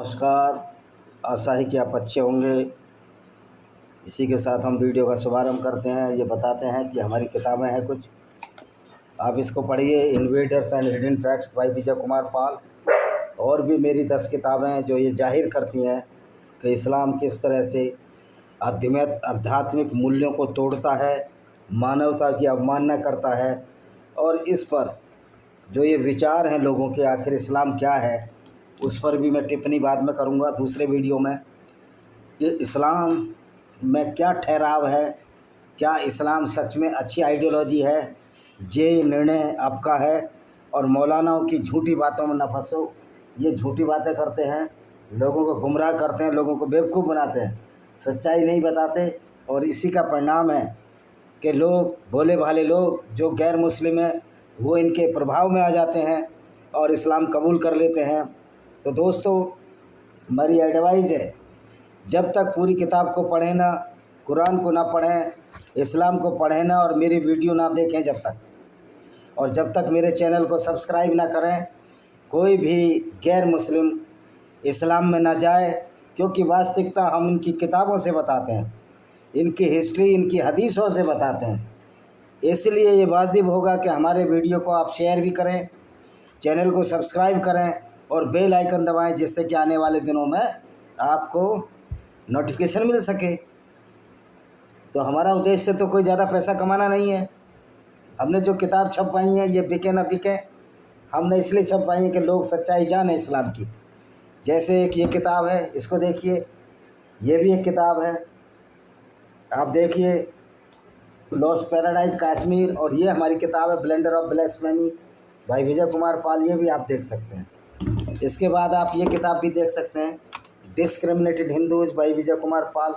नमस्कार। आशा है कि आप अच्छे होंगे। इसी के साथ हम वीडियो का शुभारंभ करते हैं। ये बताते हैं कि हमारी किताबें हैं कुछ, आप इसको पढ़िए। Invaders and hidden facts by Vijay Kumar Pal. और भी मेरी 10 किताबें हैं जो ये जाहिर करती हैं कि इस्लाम किस तरह से आध्यात्मिक मूल्यों को तोड़ता है, मानवता की अवमानना करता है। और इस पर जो ये विचार हैं लोगों के, आखिर इस्लाम क्या है, उस पर भी मैं टिप्पणी बाद में करूंगा दूसरे वीडियो में कि इस्लाम में क्या ठहराव है, क्या इस्लाम सच में अच्छी आइडियोलॉजी है। ये निर्णय आपका है। और मौलानाओं की झूठी बातों में न फंसो। ये झूठी बातें करते हैं, लोगों को गुमराह करते हैं, लोगों को बेवकूफ़ बनाते हैं, सच्चाई नहीं बताते। और इसी का परिणाम है कि लोग, भोले भाले लोग जो गैर मुस्लिम हैं, वो इनके प्रभाव में आ जाते हैं और इस्लाम कबूल कर लेते हैं। तो दोस्तों, हमारी एडवाइस है, जब तक पूरी किताब को पढ़ें ना, कुरान को ना पढ़ें, इस्लाम को पढ़ें ना और मेरी वीडियो ना देखें जब तक, और जब तक मेरे चैनल को सब्सक्राइब ना करें, कोई भी गैर मुस्लिम इस्लाम में ना जाए। क्योंकि वास्तविकता हम इनकी किताबों से बताते हैं, इनकी हिस्ट्री, इनकी हदीसों से बताते हैं। इसलिए ये वाजिब होगा कि हमारे वीडियो को आप शेयर भी करें, चैनल को सब्सक्राइब करें और बेल आइकन दबाएं, जिससे कि आने वाले दिनों में आपको नोटिफिकेशन मिल सके। तो हमारा उद्देश्य तो कोई ज़्यादा पैसा कमाना नहीं है। हमने जो किताब छपवाई है ये बिके ना बिके, हमने इसलिए छपवाई है कि लोग सच्चाई जाने इस्लाम की। जैसे एक ये किताब है, इसको देखिए, ये भी एक किताब है, आप देखिए, लॉस्ट पैराडाइज कश्मीर। और ये हमारी किताब है ब्लेंडर ऑफ ब्लेस्फेमी भाई विजय कुमार पाल, ये भी आप देख सकते हैं। इसके बाद आप ये किताब भी देख सकते हैं, डिस्क्रिमिनेटेड हिंदूज भाई विजय कुमार पाल।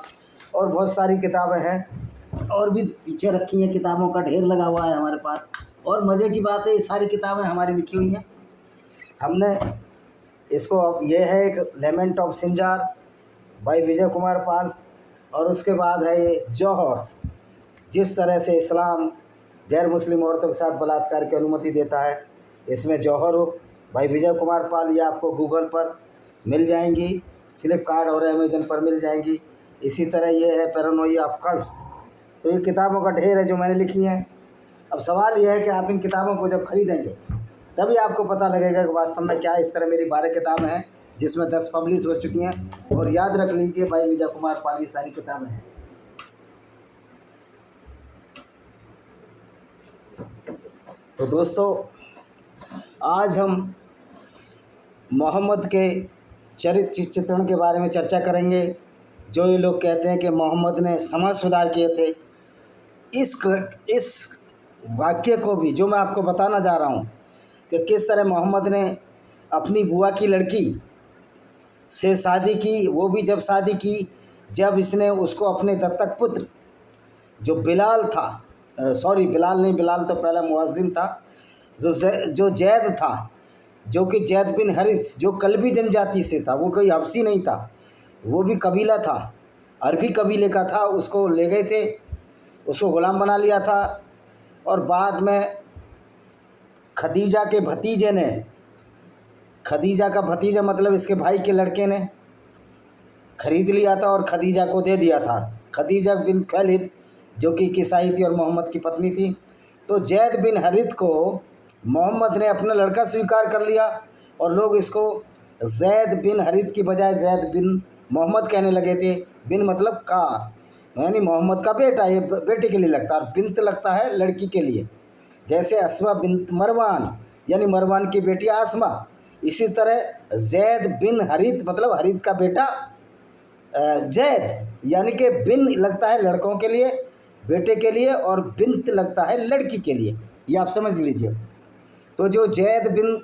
और बहुत सारी किताबें हैं और भी पीछे रखी हैं, किताबों का ढेर लगा हुआ है हमारे पास। और मज़े की बात है, ये सारी किताबें हमारी लिखी हुई हैं। हमने इसको, ये है एक लेमेंट ऑफ सिंजार भाई विजय कुमार पाल। और उसके बाद है ये जौहर, जिस तरह से इस्लाम गैर मुस्लिम औरतों के साथ बलात्कार की अनुमति देता है, इसमें जौहर हो भाई विजय कुमार पाल। ये आपको गूगल पर मिल जाएंगी, फ्लिपकार्ट और अमेजन पर मिल जाएंगी। इसी तरह ये है पैरानोइया ऑफ कल्ट्स। तो ये किताबों का ढेर है जो मैंने लिखी हैं। अब सवाल यह है कि आप इन किताबों को जब खरीदेंगे तभी आपको पता लगेगा कि वास्तव में क्या। इस तरह मेरी 12 किताबें हैं जिसमें 10 पब्लिश हो चुकी हैं। और याद रख लीजिए भाई विजय कुमार पाल, ये सारी किताबें हैं। तो दोस्तों, आज हम मोहम्मद के चरित्र चित्रण के बारे में चर्चा करेंगे। जो ये लोग कहते हैं कि मोहम्मद ने समाज सुधार किए थे, इस वाक्य को भी जो मैं आपको बताना जा रहा हूँ कि किस तरह मोहम्मद ने अपनी बुआ की लड़की से शादी की, वो भी जब शादी की जब इसने उसको अपने दत्तक पुत्र जो बिलाल था, बिलाल नहीं, बिलाल तो पहला मुअज्जिन था, जो जैद था, जो कि जैद बिन हरिस, जो कल्बी जनजाति से था, वो कोई हबसी नहीं था, वो भी कबीला था, अरबी कबीले का था। उसको ले गए थे, उसको ग़ुलाम बना लिया था। और बाद में खदीजा के भतीजे ने, खदीजा का भतीजा मतलब इसके भाई के लड़के ने ख़रीद लिया था और खदीजा को दे दिया था। खदीजा बिन खलीद जो कि ईसाई थी और मोहम्मद की पत्नी थी। तो जैद बिन हरित को मोहम्मद ने अपना लड़का स्वीकार कर लिया और लोग इसको जैद बिन हरित की बजाय जैद बिन मोहम्मद कहने लगे थे। बिन मतलब का, यानी मोहम्मद का बेटा, ये बेटे के लिए लगता है, और बिन्त लगता है लड़की के लिए। जैसे अस्मा बिन्त मरवान, यानी मरवान की बेटी आसमा। इसी तरह जैद बिन हरित मतलब हरित का बेटा जैद, यानी कि बिन लगता है लड़कों के लिए, बेटे के लिए, और बिन्त लगता है लड़की के लिए। ये आप समझ लीजिए। तो जो जैद बिन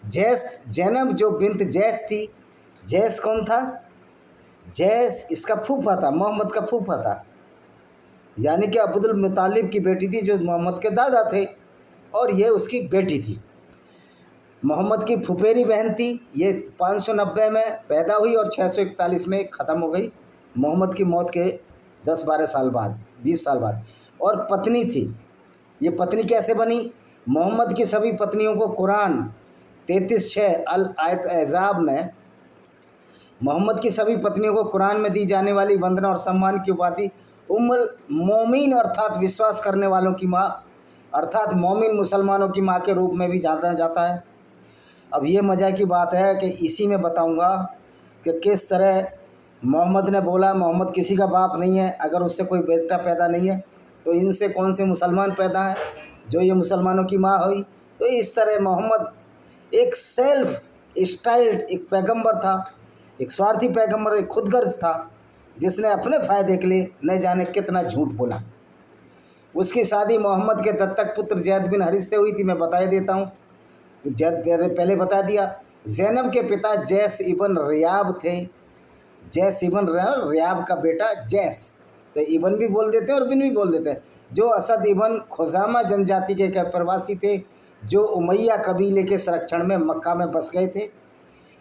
जैस, जैनब जो बिन्त जैस थी, जैस कौन था? जैस इसका फूफा था, मोहम्मद का फूफा था, यानी कि अब्दुल मुतालिब की बेटी थी जो मोहम्मद के दादा थे, और ये उसकी बेटी थी। मोहम्मद की फुफेरी बहन थी। ये 590 में पैदा हुई और 641 में ख़त्म हो गई, मोहम्मद की मौत के 10-12 साल बाद, 20 साल बाद। और पत्नी थी। ये पत्नी कैसे बनी? मोहम्मद की सभी पत्नियों को कुरान 33:6 अल आयत एजाब में मोहम्मद की सभी पत्नियों को कुरान में दी जाने वाली वंदना और सम्मान की उपाधि उम्मुल मोमिन अर्थात विश्वास करने वालों की माँ अर्थात मोमिन मुसलमानों की माँ के रूप में भी जाना जाता है। अब ये मज़ा की बात है कि इसी में बताऊंगा कि किस तरह मोहम्मद ने बोला मोहम्मद किसी का बाप नहीं है, अगर उससे कोई बेटा पैदा नहीं है तो इनसे कौन से मुसलमान पैदा हैं जो ये मुसलमानों की माँ हुई। तो इस तरह मोहम्मद एक सेल्फ स्टाइल्ड एक पैगंबर था, एक स्वार्थी पैगंबर, एक खुदगर्ज था जिसने अपने फ़ायदे के लिए न जाने कितना झूठ बोला। उसकी शादी मोहम्मद के दत्तक पुत्र जैद बिन हरिस से हुई थी। मैं बता देता हूँ, जैद पहले बता दिया। ज़ैनब के पिता जैस इबन रियाब थे। जैस इबन रियाब का बेटा जैस, तो इबन भी बोल देते हैं और बिन भी बोल देते हैं, जो असद इबन खुजामा जनजाति के प्रवासी थे जो उमैया कबीले के संरक्षण में मक्का में बस गए थे।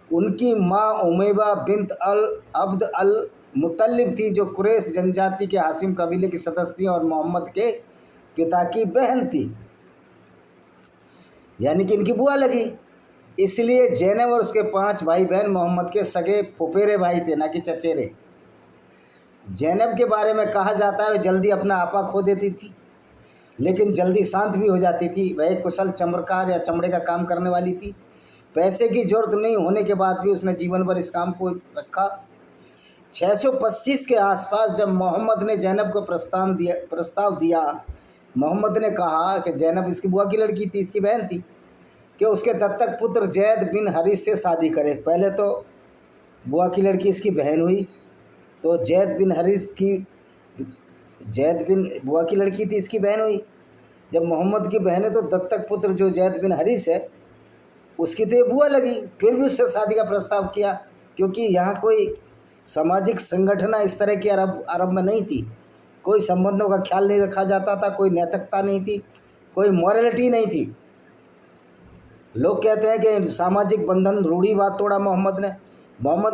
उनकी माँ उमैबा बिन्त अल अब्द अल मुतल्लिब थी जो कुरैश जनजाति के हासिम कबीले की सदस्य थी और मोहम्मद के पिता की बहन थी, यानी कि इनकी बुआ लगी। इसलिए जैनब और उसके 5 भाई बहन मोहम्मद के सगे फुफेरे भाई थे, ना कि चचेरे। जैनब के बारे में कहा जाता है वह जल्दी अपना आपा खो देती थी लेकिन जल्दी शांत भी हो जाती थी। वह एक कुशल चमड़कार या चमड़े का काम करने वाली थी। पैसे की जरूरत नहीं होने के बाद भी उसने जीवन भर इस काम को रखा। 625 के आसपास जब मोहम्मद ने जैनब को प्रस्ताव दिया, मोहम्मद ने कहा कि जैनब इसकी बुआ की लड़की थी, इसकी बहन थी, कि उसके दत्तक पुत्र जैद बिन हरिस से शादी करे। पहले तो बुआ की लड़की इसकी बहन हुई, तो जैद बिन बुआ की लड़की थी, इसकी बहन हुई। जब मोहम्मद की बहन है तो दत्तक पुत्र जो जैद बिन हरिस है उसकी तो ये बुआ लगी। फिर भी उससे शादी का प्रस्ताव किया क्योंकि यहाँ कोई सामाजिक संगठन इस तरह की अरब में नहीं थी। कोई संबंधों का ख्याल नहीं रखा जाता था, कोई नैतिकता नहीं थी, कोई मॉरलिटी नहीं थी। लोग कहते हैं कि सामाजिक बंधन रूढ़िवाद तोड़ा मोहम्मद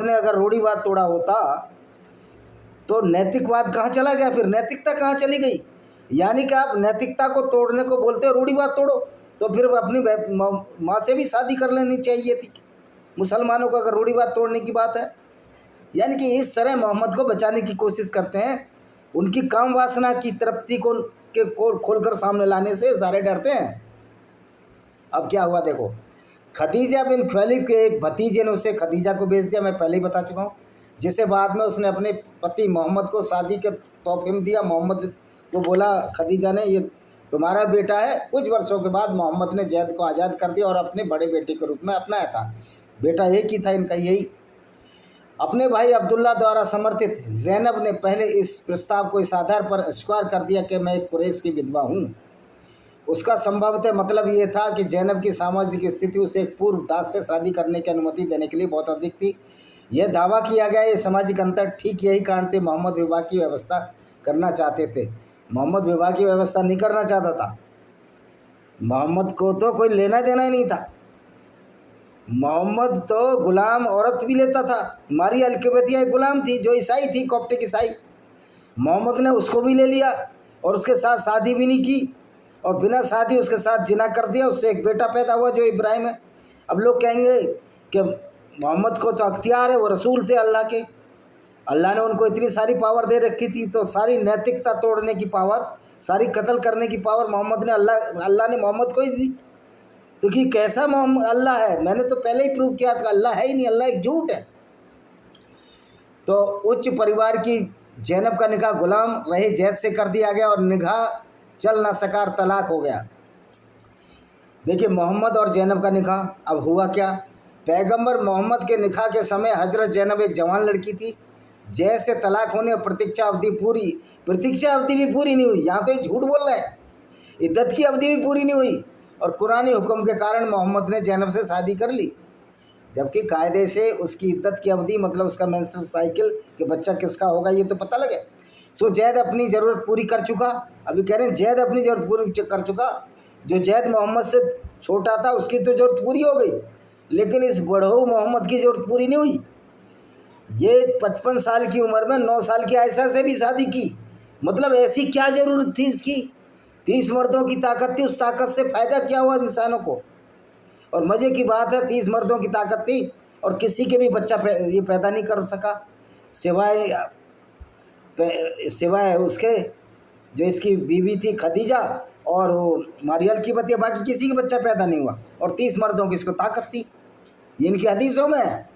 ने अगर रूढ़िवाद तोड़ा होता तो नैतिकवाद कहाँ चला गया, फिर नैतिकता कहाँ चली गई। यानी कि आप नैतिकता को तोड़ने को बोलते हो रूढ़िवाद तोड़ो, तो फिर अपनी माँ से भी शादी कर लेनी चाहिए थी मुसलमानों को, अगर रूढ़िवाद तोड़ने की बात है। यानी कि इस तरह मोहम्मद को बचाने की कोशिश करते हैं। उनकी काम वासना की तृप्ति को खोलकर सामने लाने से सारे डरते हैं। अब क्या हुआ देखो, खदीजा बिन खुवैलिद के एक भतीजे ने उसे खदीजा को बेच दिया, मैं पहले ही बता चुका हूँ, जिसे बाद में उसने अपने पति मोहम्मद को शादी के तोहफे में दिया। मोहम्मद को बोला खदीजा ने ये तुम्हारा बेटा है। कुछ वर्षों के बाद मोहम्मद ने जैद को आज़ाद कर दिया और अपने बड़े बेटे के रूप में अपनाया था। बेटा एक ही था इनका, यही। अपने भाई अब्दुल्ला द्वारा समर्थित ज़ैनब ने पहले इस प्रस्ताव को इस आधार पर अस्वीकार कर दिया कि मैं एक कुरैश की विधवा हूँ। उसका संभवतः मतलब ये था कि ज़ैनब की सामाजिक स्थिति उसे एक पूर्व दास से शादी करने की अनुमति देने के लिए बहुत अधिक थी। यह दावा किया गया ये सामाजिक अंतर ठीक यही कारण थे मोहम्मद विवाह की व्यवस्था करना चाहते थे। मोहम्मद विवाह की व्यवस्था नहीं करना चाहता था। मोहम्मद को तो कोई लेना देना ही नहीं था। मोहम्मद तो गुलाम औरत भी लेता था। मारिया अलकिबतिया एक गुलाम थी जो ईसाई थी, कॉप्टिक ईसाई। मोहम्मद ने उसको भी ले लिया और उसके साथ शादी भी नहीं की और बिना शादी उसके साथ जिना कर दिया। उससे एक बेटा पैदा हुआ जो इब्राहिम है। अब लोग कहेंगे कि मोहम्मद को तो अख्तियार है, वो रसूल थे अल्लाह के, अल्लाह ने उनको इतनी सारी पावर दे रखी थी, तो सारी नैतिकता तोड़ने की पावर, सारी कत्ल करने की पावर मोहम्मद ने अल्लाह ने मोहम्मद को ही दी। तो कि कैसा मोहम्मद अल्लाह है, मैंने तो पहले ही प्रूव किया था अल्लाह है ही नहीं, अल्लाह एक झूठ है। तो उच्च परिवार की ज़ैनब का निकाह गुलाम रहे जैद से कर दिया गया और निकाह चल ना सका, तलाक हो गया। देखिए मोहम्मद और ज़ैनब का निकाह अब हुआ क्या। पैगंबर मोहम्मद के निकाह के समय हज़रत ज़ैनब एक जवान लड़की थी। जैद से तलाक होने और प्रतीक्षा अवधि भी पूरी नहीं हुई। यहाँ तो ये झूठ बोल रहा है, इद्दत की अवधि भी पूरी नहीं हुई और कुरानी हुक्म के कारण मोहम्मद ने ज़ैनब से शादी कर ली, जबकि कायदे से उसकी इद्दत की अवधि मतलब उसका मेंस्ट्रुअल साइकिल कि बच्चा किसका होगा ये तो पता लगे। सो जैद अपनी ज़रूरत पूरी कर चुका। अभी कह रहे हैं जैद अपनी ज़रूरत पूरी कर चुका। जो जैद मोहम्मद से छोटा था उसकी तो ज़रूरत पूरी हो गई, लेकिन इस बड़हू मोहम्मद की ज़रूरत पूरी नहीं हुई। ये 55 साल की उम्र में 9 साल की आयशा से भी शादी की। मतलब ऐसी क्या ज़रूरत थी इसकी। 30 मर्दों की ताकत थी, उस ताकत से फ़ायदा क्या हुआ इंसानों को। और मज़े की बात है 30 मर्दों की ताकत थी, और किसी के भी बच्चा ये पैदा नहीं कर सका सिवाय उसके जो इसकी बीवी थी खदीजा और वो मारियल की बतिया, बाकी किसी का बच्चा पैदा नहीं हुआ। और 30 मर्दों की इसको ताकत थी, ये इनकी हदीसों में है।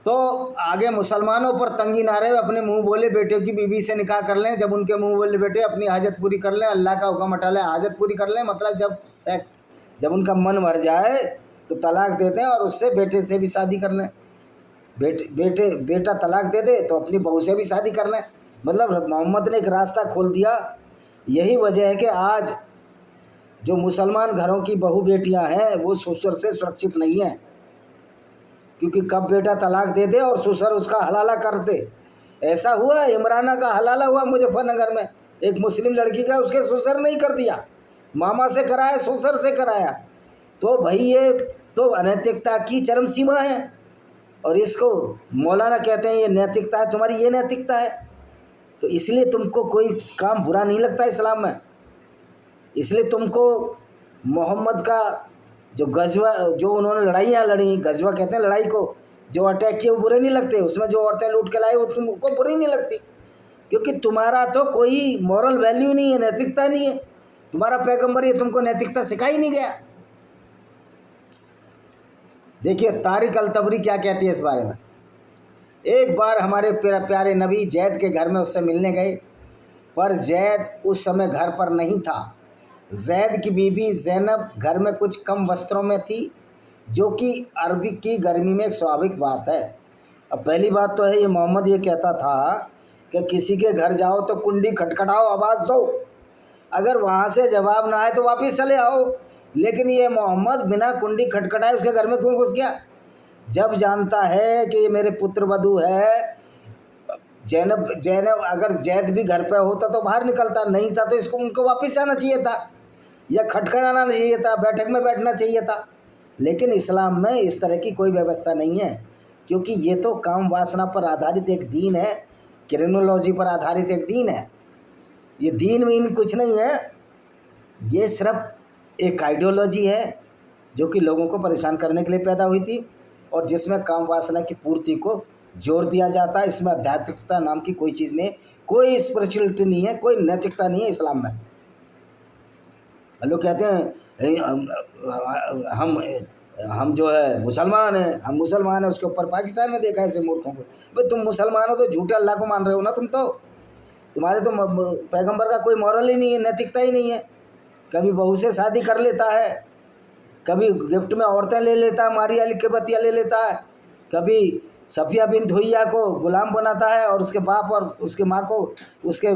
तो आगे मुसलमानों पर तंगी ना रहे, अपने मुंह बोले बेटे की बीवी से निकाह कर लें, जब उनके मुंह बोले बेटे अपनी हाजत पूरी कर लें, अल्लाह का हुक्म हटा लें, हाजत पूरी कर लें, मतलब जब उनका मन भर जाए तो तलाक देते हैं और उससे बेटे से भी शादी कर लें। बेटा तलाक दे दे तो अपनी बहू से भी शादी कर लें। मतलब मोहम्मद ने एक रास्ता खोल दिया। यही वजह है कि आज जो मुसलमान घरों की बहू बेटियां हैं वो ससुर से सुरक्षित नहीं हैं, क्योंकि कब बेटा तलाक दे दे और ससुर उसका हलाला कर दे। ऐसा हुआ, इमराना का हलाला हुआ मुजफ्फरनगर में, एक मुस्लिम लड़की का उसके ससुर नहीं कर दिया, मामा से कराया, ससुर से कराया। तो भाई ये तो अनैतिकता की चरम सीमा है, और इसको मौलाना कहते हैं ये नैतिकता है, तुम्हारी ये नैतिकता है। तो इसलिए तुमको कोई काम बुरा नहीं लगता इस्लाम में, इसलिए तुमको मोहम्मद का जो गजवा, जो उन्होंने लड़ाइयाँ लड़ी, गजवा कहते हैं लड़ाई को, जो अटैक किए वो बुरे नहीं लगते, उसमें जो औरतें लूट के लाए वो तुमको बुरी नहीं लगती, क्योंकि तुम्हारा तो कोई मॉरल वैल्यू नहीं है, नैतिकता नहीं है। तुम्हारा पैगंबर ये तुमको नैतिकता सिखाई नहीं गया। देखिए तारिक अल तबरी क्या कहती है इस बारे में। एक बार हमारे प्यारे नबी जैद के घर में उससे मिलने गए, पर जैद उस समय घर पर नहीं था। जैद की बीबी ज़ैनब घर में कुछ कम वस्त्रों में थी, जो कि अरबी की गर्मी में एक स्वाभाविक बात है। अब पहली बात तो है ये मोहम्मद ये कहता था कि किसी के घर जाओ तो कुंडी खटखटाओ, आवाज़ दो, अगर वहाँ से जवाब ना आए तो वापस चले आओ। लेकिन ये मोहम्मद बिना कुंडी खटखटाए उसके घर में क्यों घुस गया? जब जानता है कि ये मेरे पुत्र वधू है जैनब अगर जैद भी घर पे होता तो बाहर निकलता, नहीं था तो इसको उनको वापस जाना चाहिए था या खटखटाना चाहिए था, बैठक में बैठना चाहिए था। लेकिन इस्लाम में इस तरह की कोई व्यवस्था नहीं है, क्योंकि ये तो काम वासना पर आधारित एक दीन है, क्रिमिनोलॉजी पर आधारित एक दीन है। ये दीन वीन कुछ नहीं है, ये सिर्फ एक आइडियोलॉजी है जो कि लोगों को परेशान करने के लिए पैदा हुई थी, और जिसमें काम वासना की पूर्ति को जोर दिया जाता है। इसमें आध्यात्मिकता नाम की कोई चीज़ नहीं है, कोई स्पिरिचुअलिटी नहीं है, कोई नैतिकता नहीं है इस्लाम में। लोग कहते हैं हम जो है मुसलमान हैं, हम मुसलमान हैं, उसके ऊपर पाकिस्तान में देखा है ऐसे मूर्खों को। भाई तुम मुसलमान हो तो झूठे अल्लाह को मान रहे हो ना, तुम्हारे तो पैगंबर का कोई मॉरल ही नहीं है, नैतिकता ही नहीं है। कभी बहू से शादी कर लेता है, कभी गिफ्ट में औरतें ले लेता है, मारिया लिख के बतिया ले लेता है, कभी सफ़िया बिन हुइया को गुलाम बनाता है और उसके बाप और उसके माँ को उसके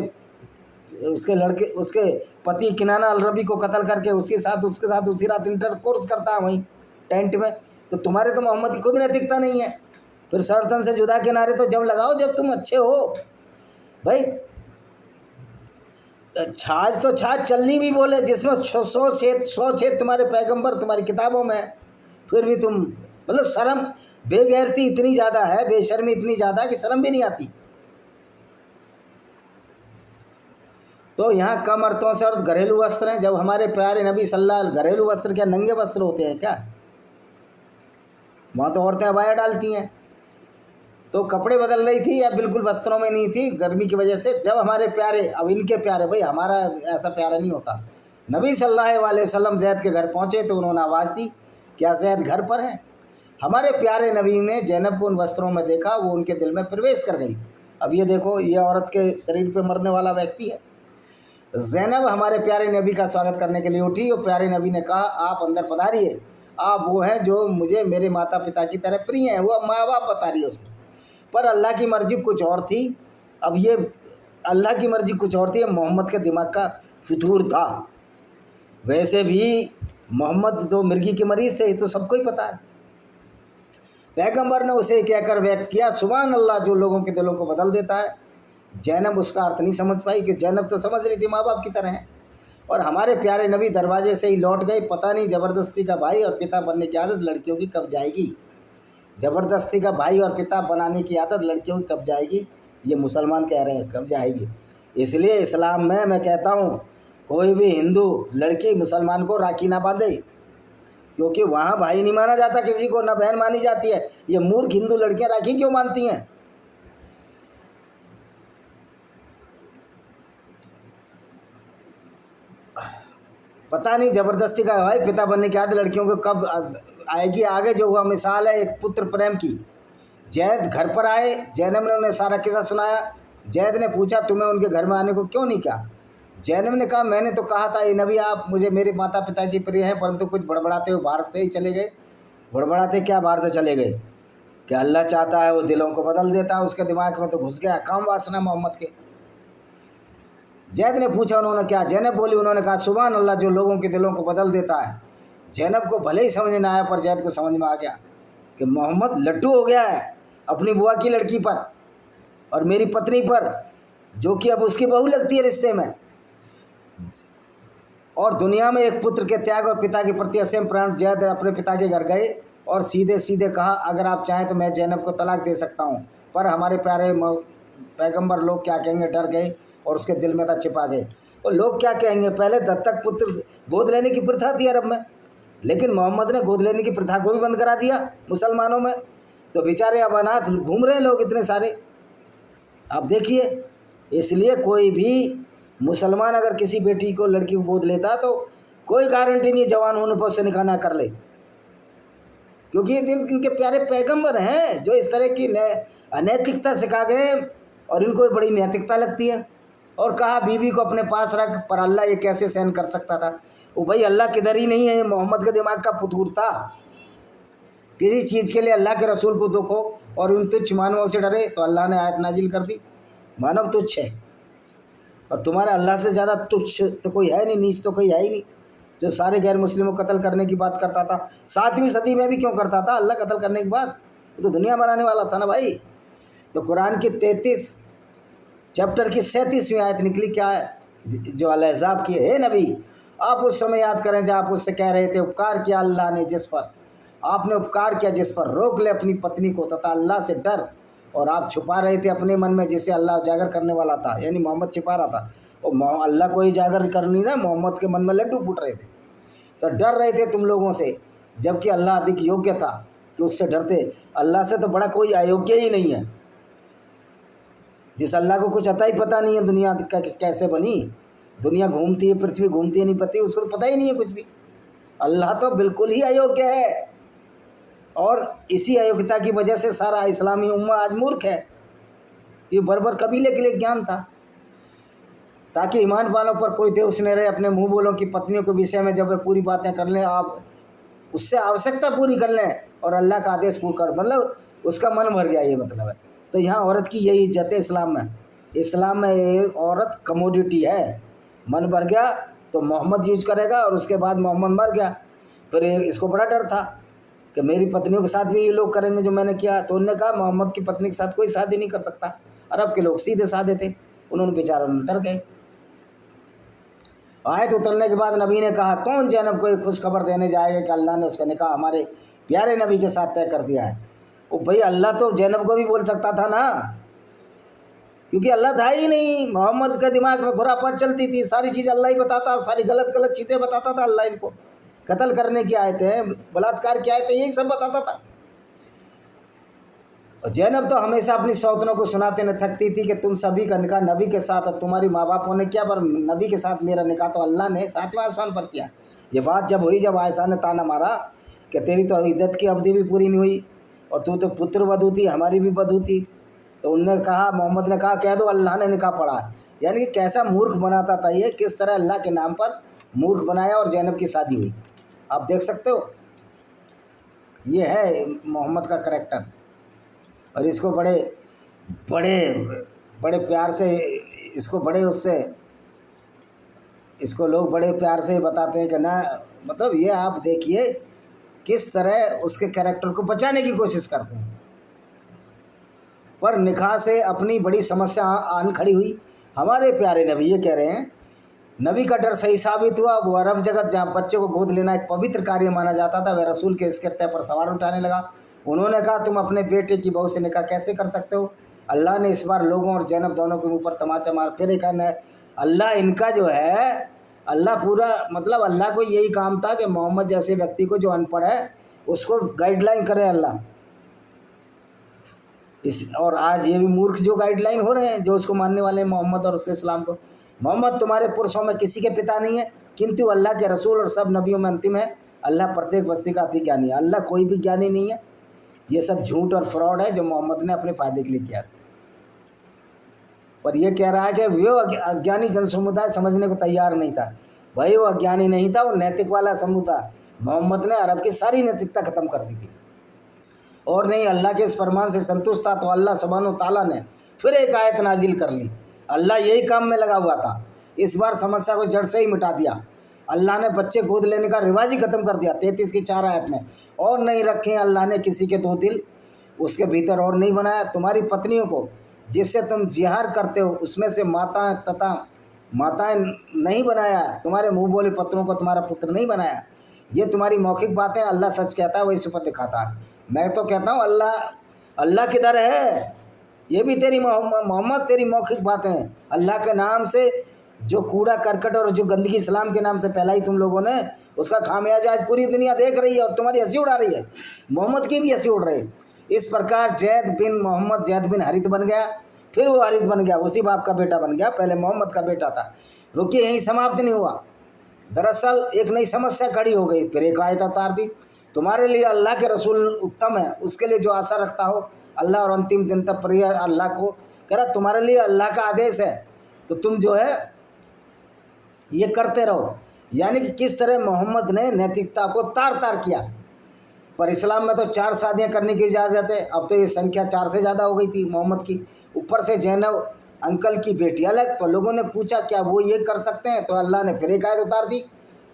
पति किनाना अल-रबी को कत्ल करके उसके साथ उसी रात इंटरकोर्स करता है वहीं टेंट में। तो तुम्हारे तो मोहम्मद की खुद नैतिकता नहीं है। फिर सर्तन से जुदा किनारे तो जब लगाओ जब तुम अच्छे हो। भाई छाछ तो छाछ चलनी भी बोले, जिसमें 100 छेद तुम्हारे पैगंबर तुम्हारी किताबों में, फिर भी तुम मतलब शर्म बेगैरती इतनी ज़्यादा है, बेशर्मी इतनी ज़्यादा है कि शर्म भी नहीं आती। तो यहाँ कम अर्थों से और घरेलू वस्त्र हैं। जब हमारे प्यारे नबी सल्लल्लाहु अलैहि वसल्लम, घरेलू वस्त्र क्या नंगे वस्त्र होते हैं क्या? वहाँ तो औरतें अबाया डालती हैं। तो कपड़े बदल रही थी या बिल्कुल वस्त्रों में नहीं थी गर्मी की वजह से। जब हमारे प्यारे, अब इनके प्यारे, भाई हमारा ऐसा प्यारा नहीं होता, नबी सल्लल्लाहु अलैहि वसल्लम जैद के घर पहुँचे तो उन्होंने आवाज़ दी, क्या जैद घर पर है? हमारे प्यारे नबी ने जैनब को उन वस्त्रों में देखा, वो उनके दिल में प्रवेश कर गई। अब ये देखो, ये औरत के शरीर पे मरने वाला व्यक्ति है। जैनब हमारे प्यारे नबी का स्वागत करने के लिए उठी और प्यारे नबी ने कहा, आप अंदर पधारिए, आप वो हैं जो मुझे मेरे माता पिता की तरह प्रिय हैं। वो माँ बाप बता रही है उसको, पर अल्लाह की मर्जी कुछ और थी। अब ये अल्लाह की मर्जी कुछ और थी, मोहम्मद के दिमाग का फितूर था। वैसे भी मोहम्मद तो मिर्गी के मरीज़ थे, ये तो सबको ही पता है। पैगंबर ने उसे कहकर व्यक्त किया, सुभान अल्लाह, जो लोगों के दिलों को बदल देता है। जैनब उसका अर्थ नहीं समझ पाई, कि जैनब तो समझ रही थी माँ बाप की तरह है। और हमारे प्यारे नबी दरवाजे से ही लौट गए। पता नहीं ज़बरदस्ती का भाई और पिता बनने की आदत लड़कियों की कब जाएगी, ज़बरदस्ती का भाई और पिता बनाने की आदत लड़कियों की कब जाएगी, ये मुसलमान कह रहे हैं कब जाएगी। इसलिए इस्लाम में मैं कहता हूँ, कोई भी हिंदू लड़की मुसलमान को राखी ना बांधे, क्योंकि वहाँ भाई नहीं माना जाता किसी को, ना बहन मानी जाती है। ये मूर्ख हिंदू लड़कियां राखी क्यों मानती हैं? पता नहीं ज़बरदस्ती का भाई पिता बनने के बाद लड़कियों को कब आएगी आगे। जो हुआ मिसाल है एक पुत्र प्रेम की। जैद घर पर आए, जैनब ने उन्हें सारा किस्सा सुनाया। जैद ने पूछा तुम्हें उनके घर में आने को क्यों नहीं कहा? जैनब ने कहा मैंने तो कहा था ये नबी आप मुझे मेरे माता पिता की प्रिय हैं, परंतु कुछ बड़बड़ाते हुए बाहर से ही चले गए। बड़बड़ाते क्या बाहर से चले गए? क्या अल्लाह चाहता है वो दिलों को बदल देता है, उसके दिमाग में तो घुस गया काम वासना मोहम्मद के। जैद ने पूछा उन्होंने क्या? जैनब बोली उन्होंने कहा सुभान अल्लाह जो लोगों के दिलों को बदल देता है। जैनब को भले ही समझ न आया पर जैद को समझ में आ गया कि मोहम्मद लट्टू हो गया है अपनी बुआ की लड़की पर और मेरी पत्नी पर, जो कि अब उसकी बहू लगती है रिश्ते में। और दुनिया में एक पुत्र के त्याग और पिता के प्रति असीम प्राण। जैद अपने पिता के घर गए और सीधे सीधे कहा अगर आप चाहें तो मैं जैनब को तलाक दे सकता हूं, पर हमारे प्यारे पैगंबर लोग क्या कहेंगे डर गए और उसके दिल में था छिपा गए। और लोग क्या कहेंगे? पहले दत्तक पुत्र गोद लेने की प्रथा थी अरब में, लेकिन मोहम्मद ने गोद लेने की प्रथा को भी बंद करा दिया मुसलमानों में। तो बेचारे अब अनाथ घूम रहे हैं लोग इतने सारे। आप देखिए, इसलिए कोई भी मुसलमान अगर किसी बेटी को लड़की को गोद लेता तो कोई गारंटी नहीं जवान होने पर उससे निकाह ना कर ले, क्योंकि ये इनके प्यारे पैगंबर हैं जो इस तरह की अनैतिकता सिखा गए और इनको बड़ी नैतिकता लगती है। और कहा बीवी को अपने पास रख, पर अल्लाह ये कैसे सहन कर सकता था? वो भाई अल्लाह किधर ही नहीं है, ये मोहम्मद के दिमाग का फतूर था। किसी चीज़ के लिए अल्लाह के रसूल को दुख हो और उन तुच्छ मानवों से डरे तो अल्लाह ने आयत नाजिल कर दी मानव तुच्छ है और तुम्हारे अल्लाह से ज़्यादा तुच्छ तो कोई है नहीं, नीच तो कोई है ही नहीं, जो सारे गैर मुस्लिमों को कत्ल करने की बात करता था। 7वीं सदी में भी क्यों करता था अल्लाह कत्ल करने की बात? वो तो दुनिया बनाने वाला था ना भाई। तो कुरान की 33 चैप्टर की 37वीं आयत निकली क्या है? जो अल-अहज़ाब की है नबी आप उस समय याद करें जब आप उससे कह रहे थे उपकार किया अल्लाह ने जिस पर, आपने उपकार किया जिस पर, रोक ले अपनी पत्नी को तथा अल्लाह से डर, और आप छुपा रहे थे अपने मन में जिसे अल्लाह उजागर करने वाला था, यानी मोहम्मद छिपा रहा था। और अल्लाह को ही उजागर करनी ना, मोहम्मद के मन में लड्डू फूट रहे थे। तो डर रहे थे तुम लोगों से, जबकि अल्लाह अधिक योग्य था कि उससे डरते। अल्लाह से तो बड़ा कोई अयोग्य ही नहीं है। जिस अल्लाह को कुछ अता ही पता नहीं है दुनिया कैसे बनी, दुनिया घूमती है, पृथ्वी घूमती है नहीं पता, उसको तो पता ही नहीं है कुछ भी। अल्लाह तो बिल्कुल ही अयोग्य है और इसी अयोग्यता की वजह से सारा इस्लामी उम्मा आज मूर्ख है। ये बर्बर कबीले के लिए ज्ञान था ताकि ईमान वालों पर कोई दोष नहीं रहे। अपने मुंह बोलों की पत्नियों के विषय में जब वे पूरी बातें कर लें, आप उससे आवश्यकता पूरी कर लें और अल्लाह का आदेश पूरा कर, मतलब उसका मन भर गया, ये मतलब है। तो यहाँ औरत की यही इज्जत है इस्लाम में। इस्लाम में एक औरत कमोडिटी है, मन भर गया तो मोहम्मद यूज करेगा और उसके बाद मोहम्मद मर गया। फिर इसको बड़ा डर था कि मेरी पत्नियों के साथ भी ये लोग करेंगे जो मैंने किया। तो उन्होंने कहा मोहम्मद की पत्नी के साथ कोई शादी नहीं कर सकता। अरब के लोग सीधे साधे थे, उन्होंने बेचारों ने डर गए। आयत उतरने के बाद नबी ने कहा कौन जैनब को एक खुशखबर देने जाएगा कि अल्लाह ने उसका निकाह हमारे प्यारे नबी के साथ तय कर दिया है। वो भाई अल्लाह तो जैनब को भी बोल सकता था ना, क्योंकि अल्लाह था ही नहीं। मोहम्मद के दिमाग में खुरापात चलती थी, सारी चीज़ अल्लाह ही बताता, सारी गलत गलत चीज़ें बताता था अल्लाह। इनको कत्ल करने की आयतें, बलात्कार की आयतें, यही सब बताता था। और जैनब तो हमेशा अपनी सौतनों को सुनाते न थकती थी कि तुम सभी का निकाह नबी के साथ, और तुम्हारी माँ बापों ने किया पर नबी के साथ मेरा निकाह तो अल्लाह ने 7वें आसमान पर किया। ये बात जब हुई, जब आयशा ने ताना मारा कि तेरी तो इद्दत की अवधि भी पूरी नहीं हुई और तू तो पुत्र वधू थी, हमारी भी वधू थी, तो उनने कहा, मोहम्मद ने कहा कह दो अल्लाह ने निकाह पढ़ा। यानी कि कैसा मूर्ख बनाता था ये, किस तरह अल्लाह के नाम पर मूर्ख बनाया और जैनब की शादी हुई। आप देख सकते हो, ये है मोहम्मद का करैक्टर। और इसको बड़े बड़े बड़े प्यार से, इसको बड़े उससे, इसको लोग बड़े प्यार से बताते हैं कि ना, मतलब ये आप देखिए किस तरह उसके कैरेक्टर को बचाने की कोशिश करते हैं। पर निकाह से अपनी बड़ी समस्या आन खड़ी हुई। हमारे प्यारे नबी ये कह रहे हैं, नबी का डर सही साबित हुआ। वो अरब जगत जहाँ बच्चे को गोद लेना एक पवित्र कार्य माना जाता था, वह रसूल के इस कृत्य पर सवाल उठाने लगा। उन्होंने कहा तुम अपने बेटे की बहू से निकाह कैसे कर सकते हो? अल्लाह ने इस बार लोगों और जैनब दोनों के मुँह पर तमाचा मार फिर एक अल्लाह इनका जो है अल्लाह पूरा मतलब अल्लाह को यही काम था कि मोहम्मद जैसे व्यक्ति को जो अनपढ़ है उसको गाइडलाइन करे अल्लाह। और आज ये भी मूर्ख जो गाइडलाइन हो रहे हैं, जो उसको मानने वाले हैं मोहम्मद और उसके इस्लाम को। मोहम्मद तुम्हारे पुरुषों में किसी के पिता नहीं है, किंतु अल्लाह के रसूल और सब नबियों में अंतिम है। अल्लाह प्रत्येक वस्ती का अति ज्ञानी है। अल्लाह कोई भी ज्ञानी नहीं है। ये सब झूठ और फ्रॉड है जो मोहम्मद ने अपने फ़ायदे के लिए किया। पर यह कह रहा है कि वो अज्ञानी जन समुदाय समझने को तैयार नहीं था। भाई वो अज्ञानी नहीं था, वो नैतिक वाला समूह था। मोहम्मद ने अरब की सारी नैतिकता ख़त्म कर दी थी। और नहीं, अल्लाह के इस फरमान से संतुष्ट था तो अल्लाह सुब्हानो ताला ने फिर एक आयत नाजिल कर ली। अल्लाह यही काम में लगा हुआ था। इस बार समस्या को जड़ से ही मिटा दिया। अल्लाह ने बच्चे गोद लेने का रिवाज ही ख़त्म कर दिया 33 की 4 आयत में। और नहीं रखे अल्लाह ने किसी के 2 दिल उसके भीतर, और नहीं बनाया तुम्हारी पत्नियों को जिससे तुम जिहार करते हो उसमें से माताएं नहीं बनाया। तुम्हारे मुँह बोले पत्रों को तुम्हारा पुत्र नहीं बनाया। ये तुम्हारी मौखिक बातें अल्लाह सच कहता है, वही सिफत दिखाता है। मैं तो कहता हूँ अल्लाह किधर है? ये भी तेरी मोहम्मद तेरी मौखिक बातें हैं। अल्लाह के नाम से जो कूड़ा करकट और जो गंदगी इस्लाम के नाम से फैलाई तुम लोगों ने, उसका खामियाजा आज पूरी दुनिया देख रही है और तुम्हारी हंसी उड़ा रही है। मोहम्मद की भी हंसी उड़ रही है। इस प्रकार जैद बिन हरित बन गया, फिर वो हरित बन गया, उसी बाप का बेटा बन गया। पहले मोहम्मद का बेटा था। रुकिए, यहीं समाप्त नहीं हुआ। दरअसल एक नई समस्या खड़ी हो गई। फिर एक आयत उतार दी, तुम्हारे लिए अल्लाह के रसूल उत्तम है, उसके लिए जो आशा रखता हो अल्लाह और अंतिम दिन तक प्रिय अल्लाह को। कह रहा तुम्हारे लिए अल्लाह का आदेश है तो तुम जो है ये करते रहो। यानी कि किस तरह मोहम्मद ने नैतिकता को तार तार किया। पर इस्लाम में तो 4 शादियां करने की इजाज़त है। अब तो ये संख्या 4 से ज़्यादा हो गई थी मोहम्मद की। ऊपर से जैनब अंकल की बेटी अलग। तो लोगों ने पूछा क्या वो ये कर सकते हैं? तो अल्लाह ने फिर एक आयत उतार दी,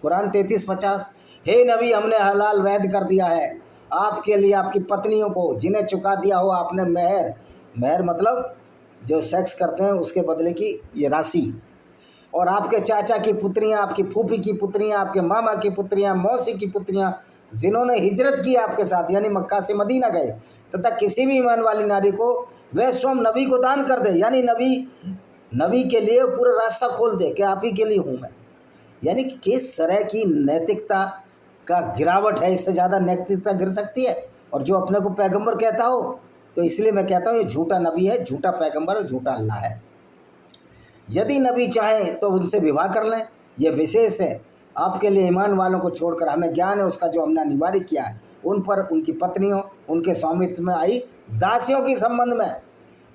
कुरान 33:50, हे नबी हमने हलाल वैध कर दिया है आपके लिए आपकी पत्नियों को जिन्हें चुका दिया हो आपने महर मतलब जो सेक्स करते हैं उसके बदले की ये राशि, और आपके चाचा की पुत्रियां, आपकी फूफी की पुत्रियां, आपके मामा की पुत्रियां, मौसी की पुत्रियां जिन्होंने हिजरत की आपके साथ यानी मक्का से मदीना गए, तथा किसी भी ईमान वाली नारी को वह स्वयं नबी को दान कर दे। यानी नबी के लिए पूरा रास्ता खोल दे कि आप ही के लिए हूँ मैं। यानी कि किस तरह की नैतिकता का गिरावट है। इससे ज़्यादा नैतिकता गिर सकती है? और जो अपने को पैगंबर कहता हो, तो इसलिए मैं कहता हूँ ये झूठा नबी है, झूठा पैगंबर और झूठा अल्लाह है। यदि नबी चाहें तो उनसे विवाह कर लें, ये विशेष है आपके लिए ईमान वालों को छोड़कर। हमें ज्ञान है उसका जो हमने अनिवार्य किया है उन पर, उनकी पत्नियों, उनके स्वामित्व में आई दासियों के संबंध में,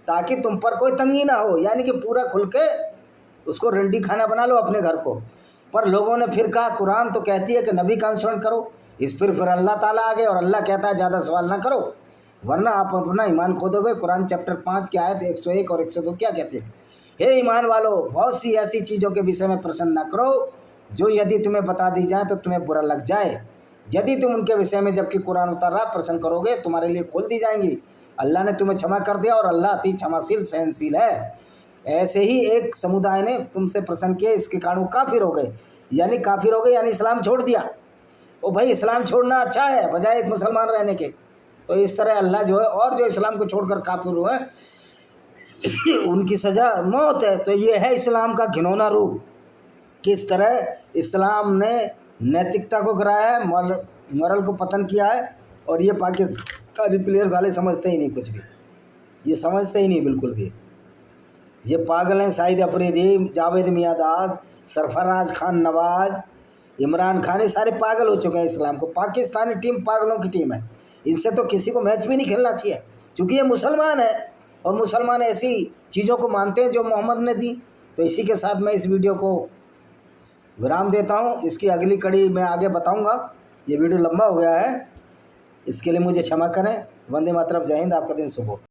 ताकि तुम पर कोई तंगी ना हो। यानी कि पूरा खुल के उसको रंडी खाना बना लो अपने घर को। पर लोगों ने फिर कहा कुरान तो कहती है कि नबी का अनुसरण करो। इस फिर अल्लाह ताला आ गए और अल्लाह कहता है ज़्यादा सवाल ना करो वरना आप अपना ईमान खो दोगे। कुरान चैप्टर 5 की आयत 101 और 102 क्या कहते हैं? हे ईमान वालों, बहुत सी ऐसी चीज़ों के विषय में प्रश्न न करो जो यदि तुम्हें बता दी जाए तो तुम्हें बुरा लग जाए। यदि तुम उनके विषय में जबकि कुरान उतर रहा प्रश्न करोगे तुम्हारे लिए खोल दी जाएंगी। अल्लाह ने तुम्हें क्षमा कर दिया और अल्लाह अति क्षमाशील सहनशील है। ऐसे ही एक समुदाय ने तुमसे प्रश्न किए, इसके कारण वो काफिर हो गए। यानी काफिर हो गए यानी इस्लाम छोड़ दिया। ओ भाई, इस्लाम छोड़ना अच्छा है बजाय एक मुसलमान रहने के। तो इस तरह अल्लाह जो है, और जो इस्लाम को छोड़कर काफिर हुए उनकी सज़ा मौत है। तो ये है इस्लाम का घिनौना रूप। किस तरह इस्लाम ने नैतिकता को गिराया है, मॉरल को पतन किया है। और ये पाकिस्तानी प्लेयर्स वाले समझते ही नहीं कुछ भी, ये समझते ही नहीं बिल्कुल भी। ये पागल हैं शाहिद अफरीदी, जावेद मियादाद, सरफराज खान नवाज, इमरान खान, ये सारे पागल हो चुके हैं इस्लाम को। पाकिस्तानी टीम पागलों की टीम है। इनसे तो किसी को मैच भी नहीं खेलना चाहिए, क्योंकि ये मुसलमान है और मुसलमान ऐसी चीज़ों को मानते हैं जो मोहम्मद ने दी। तो इसी के साथ मैं इस वीडियो को विराम देता हूँ। इसकी अगली कड़ी मैं आगे बताऊँगा। ये वीडियो लंबा हो गया है, इसके लिए मुझे क्षमा करें। वंदे मातरम, जय हिंद, आपका दिन शुभ हो।